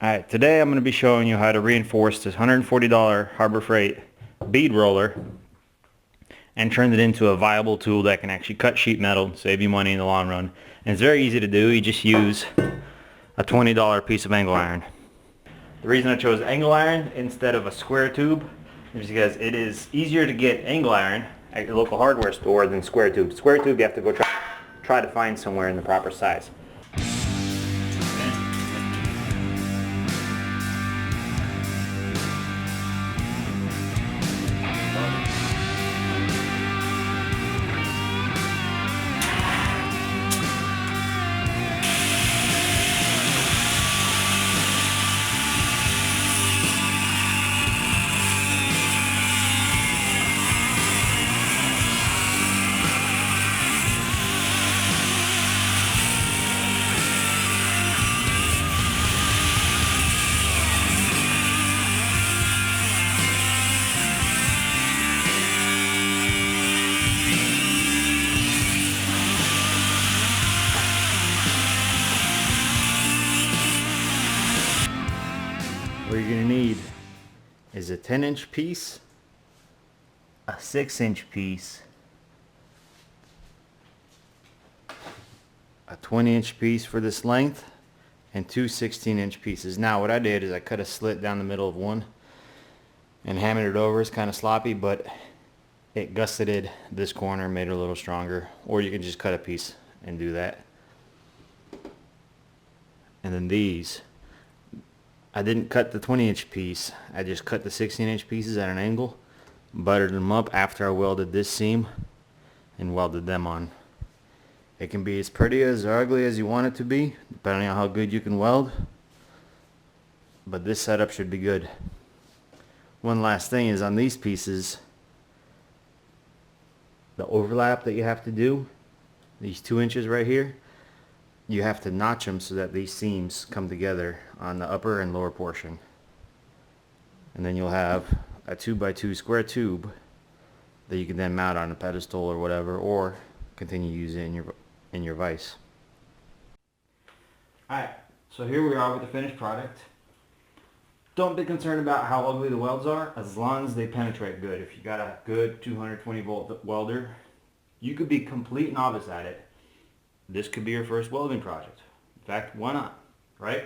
Alright, today I'm going to be showing you how to reinforce this $140 Harbor Freight bead roller and turn it into a viable tool that can actually cut sheet metal, save you money in the long run. And it's very easy to do. You just use a $20 piece of angle iron. The reason I chose angle iron instead of a square tube is because it is easier to get angle iron at your local hardware store than square tube. Square tube you have to go try to find somewhere in the proper size. What you're going to need is a 10-inch piece, a 6-inch piece, a 20-inch piece for this length, and two 16-inch pieces. Now what I did is I cut a slit down the middle of one and hammered it over. It's kind of sloppy, but it gusseted this corner, made it a little stronger. Or you can just cut a piece and do that. And then these, I didn't cut the 20-inch piece. I just cut the 16-inch pieces at an angle, buttered them up after I welded this seam, and welded them on. It can be as pretty as or ugly as you want it to be, depending on how good you can weld. But this setup should be good. One last thing is on these pieces, the overlap that you have to do, these 2 inches right here, you have to notch them so that these seams come together on the upper and lower portion. And then you'll have a 2x2 square tube that you can then mount on a pedestal or whatever, or continue using in your vise. Alright, so here we are with the finished product. Don't be concerned about how ugly the welds are, as long as they penetrate good. If you got a good 220 volt welder, you could be complete novice at it. This could be your first welding project. In fact, why not, right?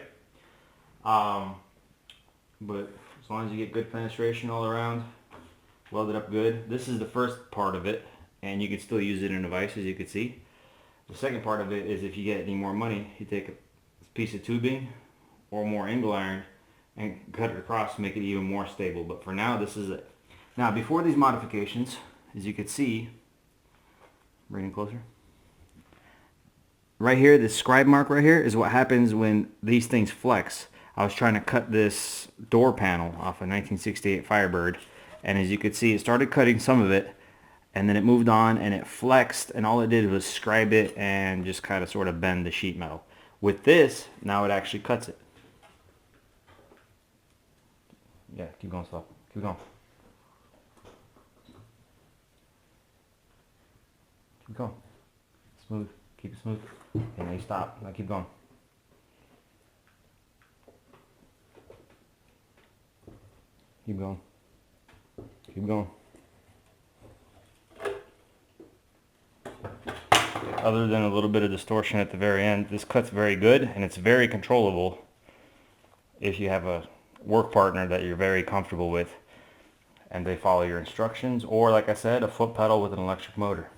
But as long as you get good penetration all around, weld it up good. This is the first part of it, and you can still use it in a vise, as you can see. The second part of it is if you get any more money, you take a piece of tubing or more angle iron and cut it across to make it even more stable. But for now, this is it. Now, before these modifications, as you can see, bring it closer. Right here, this scribe mark right here is what happens when these things flex. I was trying to cut this door panel off a 1968 Firebird, and as you could see, it started cutting some of it, and then it moved on and it flexed, and all it did was scribe it and just kind of sort of bend the sheet metal. With this, now it actually cuts it. Yeah, keep going slow. Keep going. Keep going. Smooth. Keep it smooth. Okay, now you stop. Now keep going. Keep going. Keep going. Other than a little bit of distortion at the very end, this cut's very good, and it's very controllable if you have a work partner that you're very comfortable with and they follow your instructions, or like I said, a foot pedal with an electric motor.